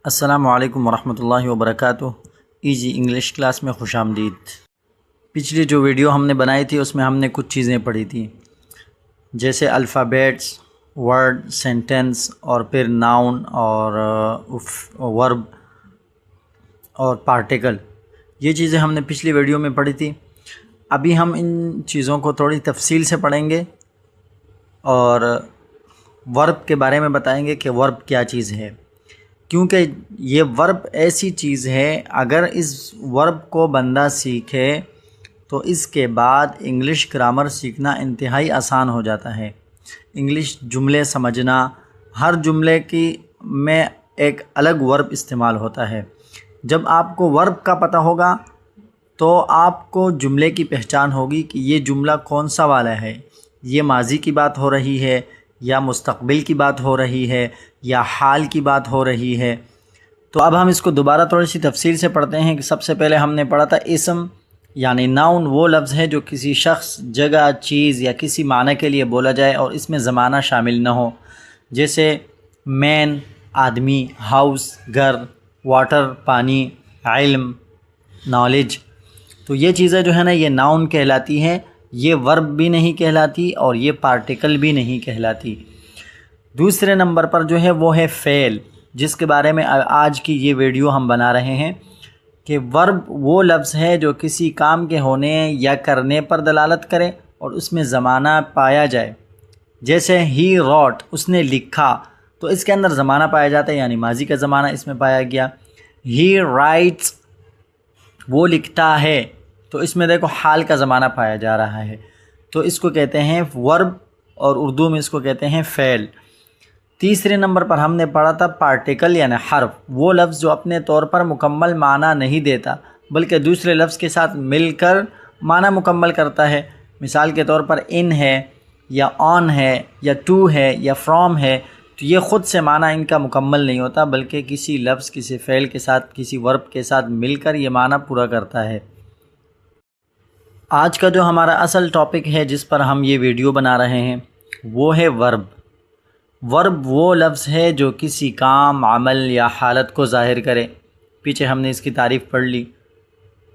السلام علیکم ورحمۃ اللہ وبرکاتہ۔ ایزی انگلش کلاس میں خوش آمدید۔ پچھلی جو ویڈیو ہم نے بنائی تھی اس میں ہم نے کچھ چیزیں پڑھی تھیں، جیسے الفابیٹس، ورڈ، سینٹنس، اور پھر ناؤن اور ورب اور پارٹیکل۔ یہ چیزیں ہم نے پچھلی ویڈیو میں پڑھی تھی۔ ابھی ہم ان چیزوں کو تھوڑی تفصیل سے پڑھیں گے اور ورب کے بارے میں بتائیں گے کہ ورب کیا چیز ہے، کیونکہ یہ ورب ایسی چیز ہے اگر اس ورب کو بندہ سیکھے تو اس کے بعد انگلش گرامر سیکھنا انتہائی آسان ہو جاتا ہے۔ انگلش جملے سمجھنا، ہر جملے کی میں ایک الگ ورب استعمال ہوتا ہے۔ جب آپ کو ورب کا پتہ ہوگا تو آپ کو جملے کی پہچان ہوگی کہ یہ جملہ کون سا والا ہے، یہ ماضی کی بات ہو رہی ہے یا مستقبل کی بات ہو رہی ہے یا حال کی بات ہو رہی ہے۔ تو اب ہم اس کو دوبارہ تھوڑی سی تفصیل سے پڑھتے ہیں کہ سب سے پہلے ہم نے پڑھا تھا اسم یعنی ناؤن وہ لفظ ہے جو کسی شخص، جگہ، چیز یا کسی معنی کے لیے بولا جائے اور اس میں زمانہ شامل نہ ہو، جیسے مین آدمی، ہاؤس گھر، واٹر پانی، علم نالج۔ تو یہ چیزیں جو ہے نا یہ ناؤن کہلاتی ہیں، یہ ورب بھی نہیں کہلاتی اور یہ پارٹیکل بھی نہیں کہلاتی۔ دوسرے نمبر پر جو ہے وہ ہے فعل، جس کے بارے میں آج کی یہ ویڈیو ہم بنا رہے ہیں کہ ورب وہ لفظ ہے جو کسی کام کے ہونے یا کرنے پر دلالت کرے اور اس میں زمانہ پایا جائے، جیسے ہی روٹ، اس نے لکھا، تو اس کے اندر زمانہ پایا جاتا ہے یعنی ماضی کا زمانہ اس میں پایا گیا۔ ہی رائٹس، وہ لکھتا ہے، تو اس میں دیکھو حال کا زمانہ پایا جا رہا ہے، تو اس کو کہتے ہیں ورب اور اردو میں اس کو کہتے ہیں فعل۔ تیسرے نمبر پر ہم نے پڑھا تھا پارٹیکل یعنی حرف، وہ لفظ جو اپنے طور پر مکمل معنی نہیں دیتا بلکہ دوسرے لفظ کے ساتھ مل کر معنی مکمل کرتا ہے۔ مثال کے طور پر ان ہے یا آن ہے یا ٹو ہے یا فرام ہے، تو یہ خود سے معنی ان کا مکمل نہیں ہوتا بلکہ کسی لفظ، کسی فعل کے ساتھ، کسی ورب کے ساتھ مل کر یہ معنی پورا کرتا ہے۔ آج کا جو ہمارا اصل ٹاپک ہے جس پر ہم یہ ویڈیو بنا رہے ہیں وہ ہے ورب۔ ورب وہ لفظ ہے جو کسی کام، عمل یا حالت کو ظاہر کرے۔ پیچھے ہم نے اس کی تعریف پڑھ لی۔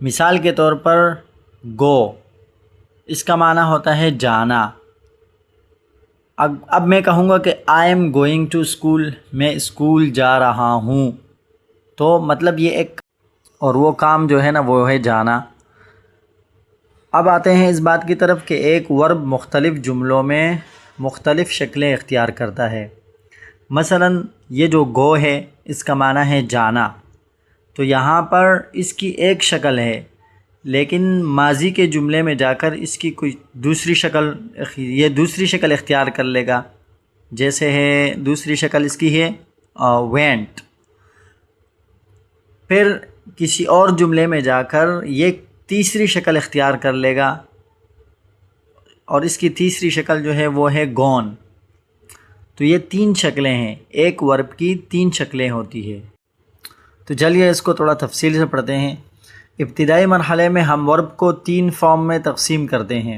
مثال کے طور پر گو، اس کا معنی ہوتا ہے جانا۔ اب میں کہوں گا کہ I am going to school, میں اسکول جا رہا ہوں، تو مطلب یہ ایک، اور وہ کام جو ہے نا وہ ہے جانا۔ اب آتے ہیں اس بات کی طرف کہ ایک ورب مختلف جملوں میں مختلف شکلیں اختیار کرتا ہے۔ مثلا یہ جو گو ہے اس کا معنی ہے جانا، تو یہاں پر اس کی ایک شکل ہے، لیکن ماضی کے جملے میں جا کر اس کی کوئی دوسری شکل، یہ دوسری شکل اختیار کر لے گا، جیسے ہے دوسری شکل اس کی ہے وینٹ۔ پھر کسی اور جملے میں جا کر یہ تیسری شکل اختیار کر لے گا اور اس کی تیسری شکل جو ہے وہ ہے گون۔ تو یہ تین شکلیں ہیں، ایک ورب کی تین شکلیں ہوتی ہے۔ تو چلیے اس کو تھوڑا تفصیل سے پڑھتے ہیں۔ ابتدائی مرحلے میں ہم ورب کو تین فارم میں تقسیم کرتے ہیں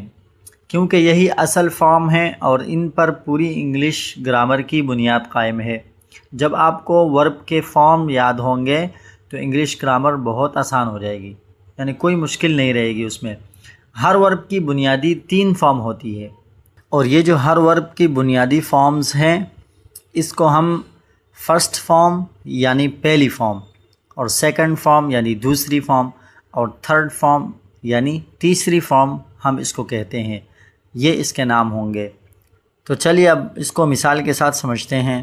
کیونکہ یہی اصل فارم ہیں اور ان پر پوری انگلش گرامر کی بنیاد قائم ہے۔ جب آپ کو ورب کے فارم یاد ہوں گے تو انگلش گرامر بہت آسان ہو جائے گی، یعنی کوئی مشکل نہیں رہے گی اس میں۔ ہر ورب کی بنیادی تین فارم ہوتی ہے، اور یہ جو ہر ورب کی بنیادی فارمز ہیں اس کو ہم فرسٹ فارم یعنی پہلی فارم، اور سیکنڈ فارم یعنی دوسری فارم، اور تھرڈ فارم یعنی تیسری فارم ہم اس کو کہتے ہیں۔ یہ اس کے نام ہوں گے۔ تو چلیے اب اس کو مثال کے ساتھ سمجھتے ہیں۔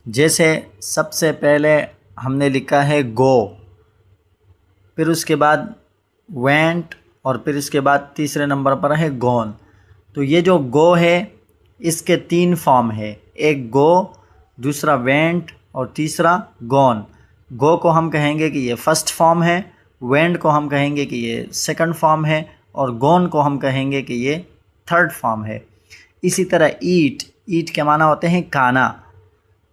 جیسے سب سے پہلے ہم نے لکھا ہے گو، پھر اس کے بعد وینٹ، اور پھر اس کے بعد تیسرے نمبر پر ہے گون۔ تو یہ جو گو ہے اس کے تین فارم ہے، ایک گو، دوسرا وینٹ اور تیسرا گون۔ گو کو ہم کہیں گے کہ یہ فرسٹ فارم ہے، وینٹ کو ہم کہیں گے کہ یہ سیکنڈ فارم ہے، اور گون کو ہم کہیں گے کہ یہ تھرڈ فارم ہے۔ اسی طرح ایٹ، ایٹ کے معنی ہوتے ہیں کھانا،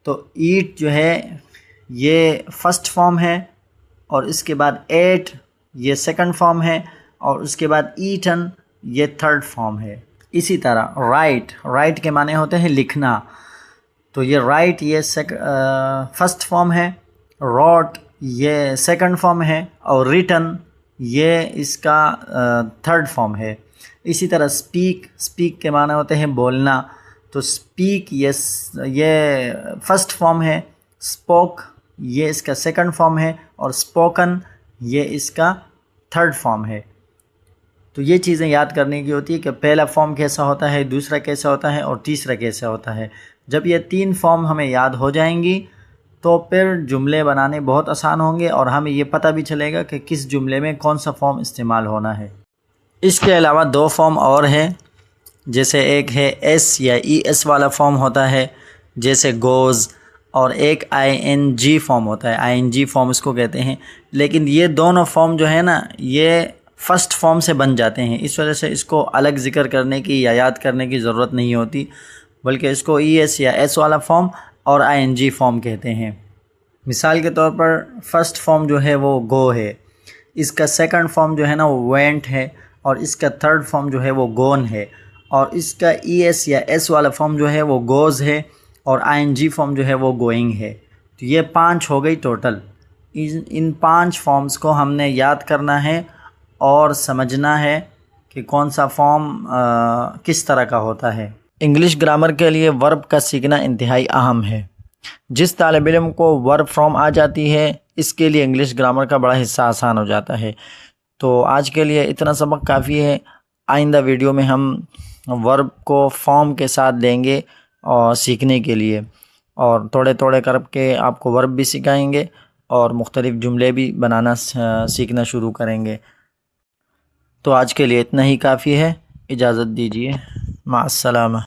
تو ایٹ جو ہے یہ فرسٹ فارم ہے، اور اس کے بعد ایٹ یہ سیکنڈ فارم ہے، اور اس کے بعد ایٹن یہ تھرڈ فارم ہے۔ اسی طرح رائٹ، رائٹ کے معنی ہوتے ہیں لکھنا، تو یہ رائٹ یہ فرسٹ فارم ہے، روٹ یہ سیکنڈ فارم ہے اور ریٹن یہ اس کا تھرڈ فارم ہے۔ اسی طرح اسپیک کے معنی ہوتے ہیں بولنا، تو اسپیک یہ فرسٹ فارم ہے، اسپوک یہ اس کا سیکنڈ فارم ہے، اور اسپوکن یہ اس کا تھرڈ فارم ہے۔ تو یہ چیزیں یاد کرنے کی ہوتی ہے کہ پہلا فارم کیسا ہوتا ہے، دوسرا کیسا ہوتا ہے، اور تیسرا کیسا ہوتا ہے۔ جب یہ تین فارم ہمیں یاد ہو جائیں گی تو پھر جملے بنانے بہت آسان ہوں گے، اور ہمیں یہ پتہ بھی چلے گا کہ کس جملے میں کون سا فارم استعمال ہونا ہے۔ اس کے علاوہ دو فارم اور ہیں، جیسے ایک ہے ایس یا ای ایس والا فارم ہوتا ہے جیسے گوز، اور ایک آئی این جی فارم ہوتا ہے، آئی این جی فارم اس کو کہتے ہیں۔ لیکن یہ دونوں فارم جو ہے نا یہ فرسٹ فارم سے بن جاتے ہیں، اس وجہ سے اس کو الگ ذکر کرنے کی یا یاد کرنے کی ضرورت نہیں ہوتی، بلکہ اس کو ای ایس یا ایس والا فارم اور آئی این جی فارم کہتے ہیں۔ مثال کے طور پر فرسٹ فارم جو ہے وہ گو ہے، اس کا سیکنڈ فارم جو ہے نا وہ وینٹ ہے، اور اس کا تھرڈ فارم جو ہے وہ گون ہے، اور اس کا ای ایس یا ایس والا فارم جو ہے وہ گوز ہے، اور آئی این جی فارم جو ہے وہ گوئنگ ہے۔ تو یہ 5 ہو گئی ٹوٹل۔ ان 5 فارمز کو ہم نے یاد کرنا ہے اور سمجھنا ہے کہ کون سا فارم کس طرح کا ہوتا ہے۔ انگلش گرامر کے لیے ورب کا سیکھنا انتہائی اہم ہے۔ جس طالب علم کو ورب فارم آ جاتی ہے اس کے لیے انگلش گرامر کا بڑا حصہ آسان ہو جاتا ہے۔ تو آج کے لیے اتنا سبق کافی ہے۔ آئندہ ویڈیو میں ہم ورب کو فارم کے ساتھ لیں گے اور سیکھنے کے لیے، اور تھوڑے تھوڑے کر کے آپ کو ورب بھی سکھائیں گے اور مختلف جملے بھی بنانا سیکھنا شروع کریں گے۔ تو آج کے لیے اتنا ہی کافی ہے، اجازت دیجیے، مع السلامہ۔